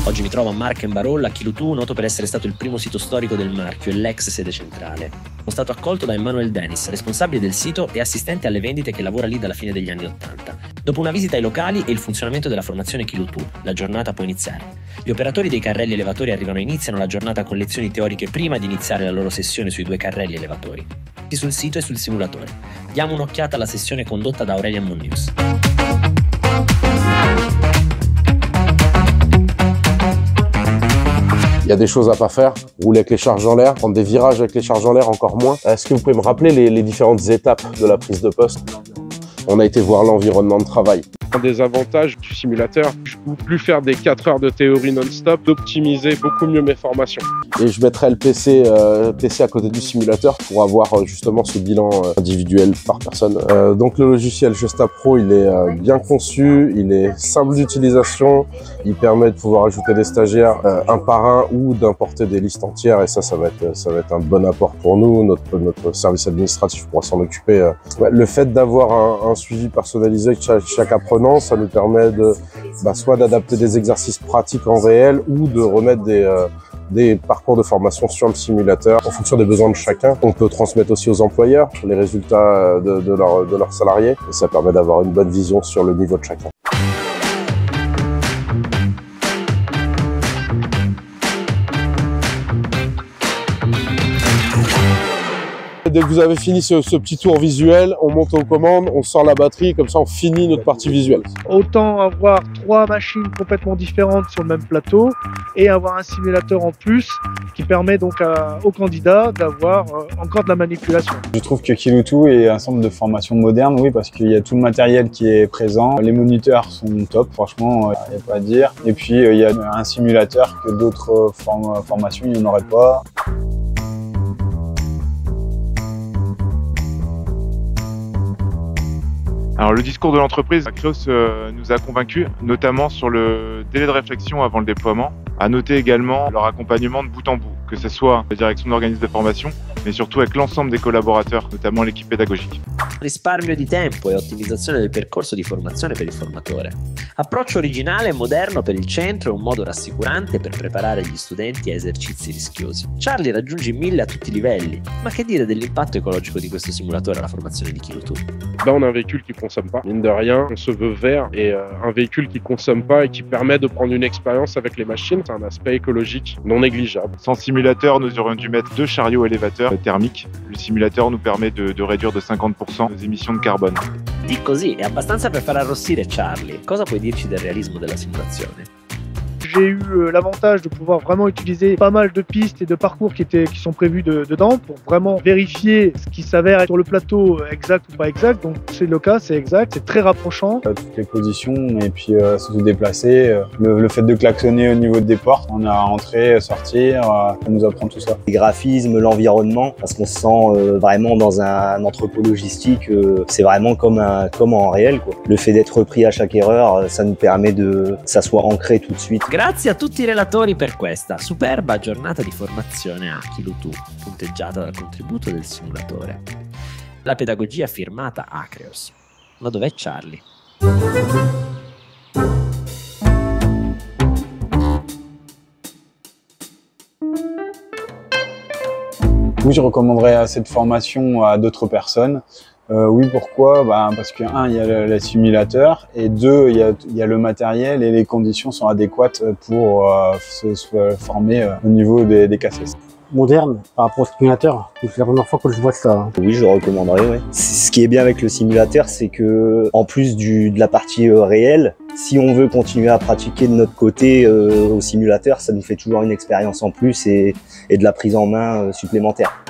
Oggi mi trovo a Markenbarol, a Kiloutou, noto per essere stato il primo sito storico del marchio e l'ex sede centrale. Sono stato accolto da Emmanuel Dennis, responsabile del sito e assistente alle vendite che lavora lì dalla fine degli anni '80. Dopo una visita ai locali e il funzionamento della formazione Kiloutou, la giornata può iniziare. Gli operatori dei carrelli elevatori arrivano e iniziano la giornata con lezioni teoriche prima di iniziare la loro sessione sui 2 carrelli elevatori. Sul sito e sul simulatore. Diamo un'occhiata alla sessione condotta da Aurelian Monnews. Il y a des choses à pas faire, rouler avec les charges en l'air, prendre des virages avec les charges en l'air encore moins. Est-ce que vous pouvez me rappeler les différentes étapes de la prise de poste? On a été voir l'environnement de travail. Un des avantages du simulateur, je ne peux plus faire des 4 heures de théorie non-stop, d'optimiser beaucoup mieux mes formations. Et je mettrai le PC à côté du simulateur pour avoir justement ce bilan individuel par personne. Donc le logiciel Justa Pro, il est bien conçu, il est simple d'utilisation, il permet de pouvoir ajouter des stagiaires un par un ou d'importer des listes entières et ça va être un bon apport pour nous, notre service administratif pourra s'en occuper. Le fait d'avoir un suivi personnalisé de chaque apprenant, ça nous permet de soit d'adapter des exercices pratiques en réel ou de remettre des parcours de formation sur le simulateur en fonction des besoins de chacun. On peut transmettre aussi aux employeurs les résultats de leurs salariés et ça permet d'avoir une bonne vision sur le niveau de chacun. Dès que vous avez fini ce petit tour visuel, on monte aux commandes, on sort la batterie, comme ça on finit notre partie visuelle. Autant avoir 3 machines complètement différentes sur le même plateau et avoir un simulateur en plus qui permet donc aux candidats d'avoir encore de la manipulation. Je trouve que Kiloutou est un centre de formation moderne, oui, parce qu'il y a tout le matériel qui est présent. Les moniteurs sont top, franchement, il n'y a pas à dire. Et puis il y a un simulateur que d'autres formations, il n'y en aurait pas. Alors le discours de l'entreprise, Klaus nous a convaincus, notamment sur le délai de réflexion avant le déploiement. À noter également leur accompagnement de bout en bout, que ce soit la direction d'organisme de formation, mais surtout avec l'ensemble des collaborateurs, notamment l'équipe pédagogique. Risparmio di tempo e ottimizzazione del percorso di formazione per il formatore. Approccio originale e moderno per il centro e un modo rassicurante per preparare gli studenti a esercizi rischiosi. Charlie raggiunge 1000 a tutti i livelli, ma che dire dell'impatto ecologico di questo simulatore alla formazione di Kiloutou? Là, on a un véhicule qui ne consomme pas. Mine de rien, on se veut vert et un véhicule qui ne consomme pas et qui permet de prendre une expérience avec les machines, c'est un aspect écologique non négligeable. Sans simulateur, nous aurions dû mettre 2 chariots élévateurs thermiques. Le simulateur nous permet de réduire de 50% nos émissions de carbone. Di così è abbastanza per far arrossire Charlie. Cosa puoi dirci del realismo della simulazione? J'ai eu l'avantage de pouvoir vraiment utiliser pas mal de pistes et de parcours qui sont prévus dedans pour vraiment vérifier ce qui s'avère être sur le plateau exact ou pas exact. Donc c'est le cas, c'est exact, c'est très rapprochant. Toutes les positions et puis se déplacer, le fait de klaxonner au niveau des portes, on a entrer, sortir, ça nous apprend tout ça. Les graphismes, l'environnement, parce qu'on se sent vraiment dans un entrepôt logistique, c'est vraiment comme en réel, quoi. Le fait d'être repris à chaque erreur, ça nous permet que ça soit ancré tout de suite. Grazie a tutti i relatori per questa superba giornata di formazione a Kiloutou, punteggiata dal contributo del simulatore. La pedagogia firmata Acreos. Ma dov'è Charlie? Oui, je recommanderais cette formation à d'autres personnes. Oui, pourquoi? Parce que 1, il y a le simulateur et 2, il y a le matériel et les conditions sont adéquates pour se former au niveau des cassettes. Moderne par rapport au simulateur, c'est la première fois que je vois ça. Oui, je recommanderais, ouais. Ce qui est bien avec le simulateur, c'est que en plus de la partie réelle, si on veut continuer à pratiquer de notre côté au simulateur, ça nous fait toujours une expérience en plus et de la prise en main supplémentaire.